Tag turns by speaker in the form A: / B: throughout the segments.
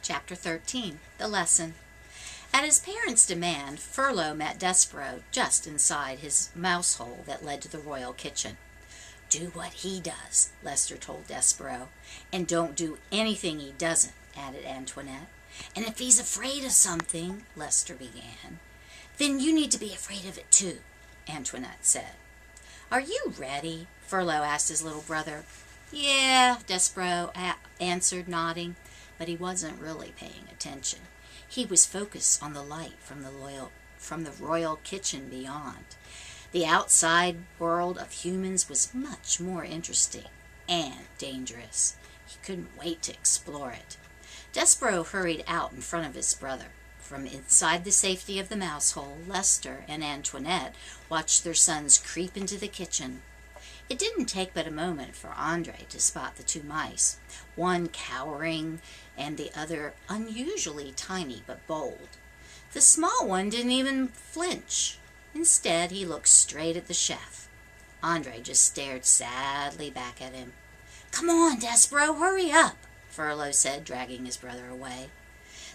A: Chapter 13, The Lesson. At his parents' demand, Furlough met Despereaux just inside his mouse hole that led to the royal kitchen. "Do what he does," Lester told Despereaux. "And don't do anything he doesn't," added Antoinette. "And if he's afraid of something," Lester began. "Then you need to be afraid of it too," Antoinette said. "Are you ready?" Furlough asked his little brother. "Yeah," Despereaux answered, nodding. But he wasn't really paying attention. He was focused on the light from the royal kitchen beyond. The outside world of humans was much more interesting and dangerous. He couldn't wait to explore it. Despereaux hurried out in front of his brother. From inside the safety of the mouse hole, Lester and Antoinette watched their sons creep into the kitchen. It didn't take but a moment for Andre to spot the two mice, one cowering and the other unusually tiny but bold. The small one didn't even flinch. Instead, he looked straight at the chef. Andre just stared sadly back at him. "Come on, Despereaux, hurry up," Furlough said, dragging his brother away.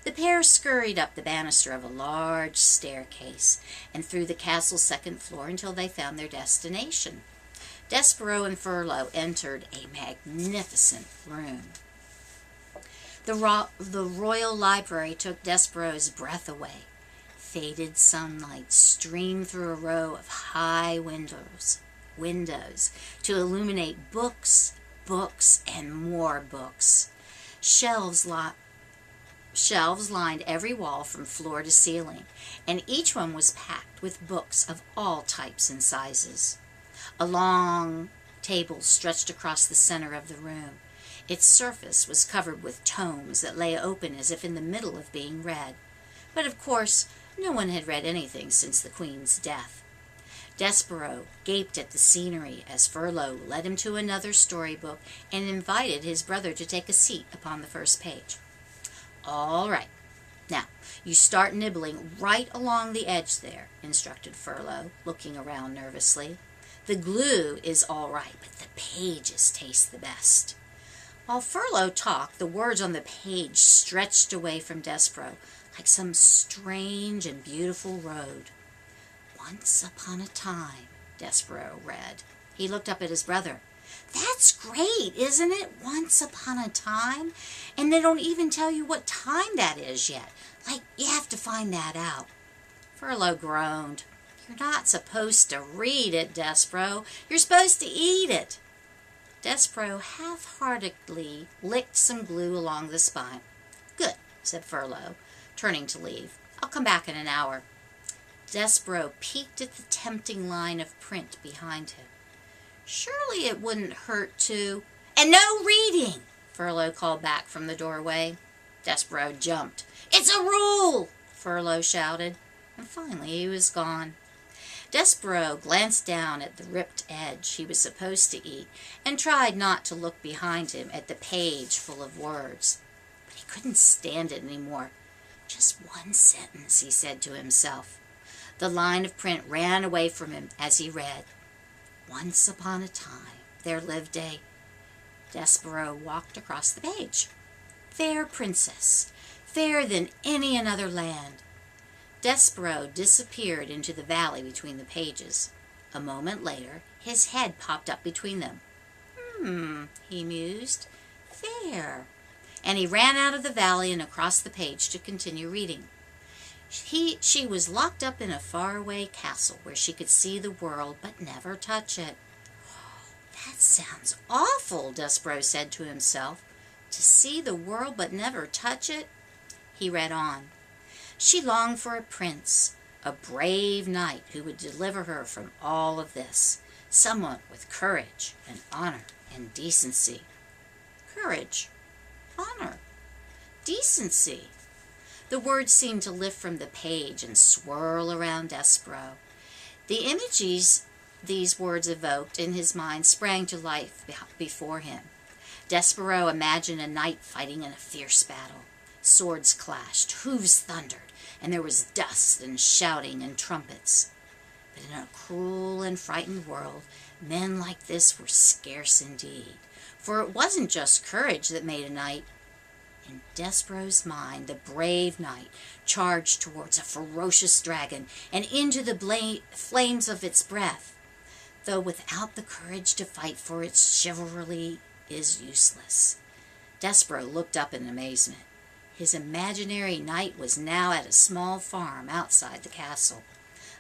A: The pair scurried up the banister of a large staircase and through the castle's second floor until they found their destination. Despereaux and Furlough entered a magnificent room. The royal library took Despereaux's breath away. Faded sunlight streamed through a row of high windows to illuminate books, and more books. Shelves lined every wall from floor to ceiling, and each one was packed with books of all types and sizes. A long table stretched across the center of the room. Its surface was covered with tomes that lay open as if in the middle of being read. But of course, no one had read anything since the Queen's death. Despereaux gaped at the scenery as Furlough led him to another storybook and invited his brother to take a seat upon the first page. "All right. Now, you start nibbling right along the edge there," instructed Furlough, looking around nervously. "The glue is all right, but the pages taste the best." While Furlough talked, the words on the page stretched away from Despereaux like some strange and beautiful road. "Once upon a time," Despereaux read. He looked up at his brother. "That's great, isn't it? Once upon a time? And they don't even tell you what time that is yet. Like, you have to find that out." Furlough groaned. "You're not supposed to read it, Despereaux. You're supposed to eat it." Despereaux half-heartedly licked some glue along the spine. "Good," said Furlough, turning to leave. "I'll come back in an hour." Despereaux peeked at the tempting line of print behind him. Surely it wouldn't hurt to... "And no reading!" Furlough called back from the doorway. Despereaux jumped. "It's a rule!" Furlough shouted. And finally he was gone. Despereaux glanced down at the ripped edge he was supposed to eat and tried not to look behind him at the page full of words. But he couldn't stand it any more. "Just one sentence," he said to himself. The line of print ran away from him as he read. "Once upon a time there lived a..." Despereaux walked across the page. "Fair princess, fairer than any in other land." Despereaux disappeared into the valley between the pages. A moment later, his head popped up between them. He mused. "Fair." And he ran out of the valley and across the page to continue reading. She was locked up in a faraway castle where she could see the world but never touch it. "That sounds awful," Despereaux said to himself. "To see the world but never touch it." He read on. She longed for a prince, a brave knight who would deliver her from all of this, someone with courage and honor and decency. Courage, honor, decency. The words seemed to lift from the page and swirl around Despereaux. The images these words evoked in his mind sprang to life before him. Despereaux imagined a knight fighting in a fierce battle. Swords clashed, hooves thundered, and there was dust and shouting and trumpets. But in a cruel and frightened world, men like this were scarce indeed, for it wasn't just courage that made a knight. In Despereaux's mind, the brave knight charged towards a ferocious dragon and into the flames of its breath. Though without the courage to fight for its chivalry is useless. Despereaux looked up in amazement. His imaginary knight was now at a small farm outside the castle.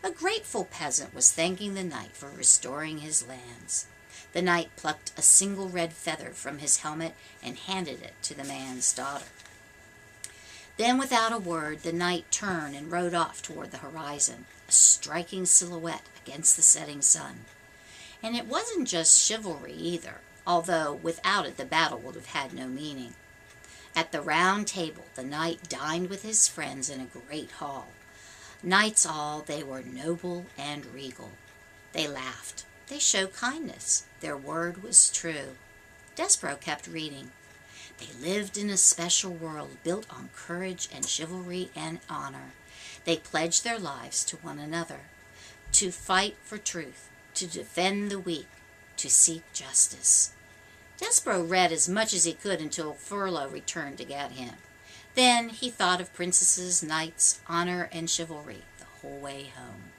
A: A grateful peasant was thanking the knight for restoring his lands. The knight plucked a single red feather from his helmet and handed it to the man's daughter. Then, without a word, the knight turned and rode off toward the horizon, a striking silhouette against the setting sun. And it wasn't just chivalry either, although without it the battle would have had no meaning. At the round table, the knight dined with his friends in a great hall. Knights all, they were noble and regal. They laughed. They showed kindness. Their word was true. Despereaux kept reading. They lived in a special world built on courage and chivalry and honor. They pledged their lives to one another, to fight for truth, to defend the weak, to seek justice. Despereaux read as much as he could until Furlough returned to get him. Then he thought of princesses, knights, honor, and chivalry the whole way home.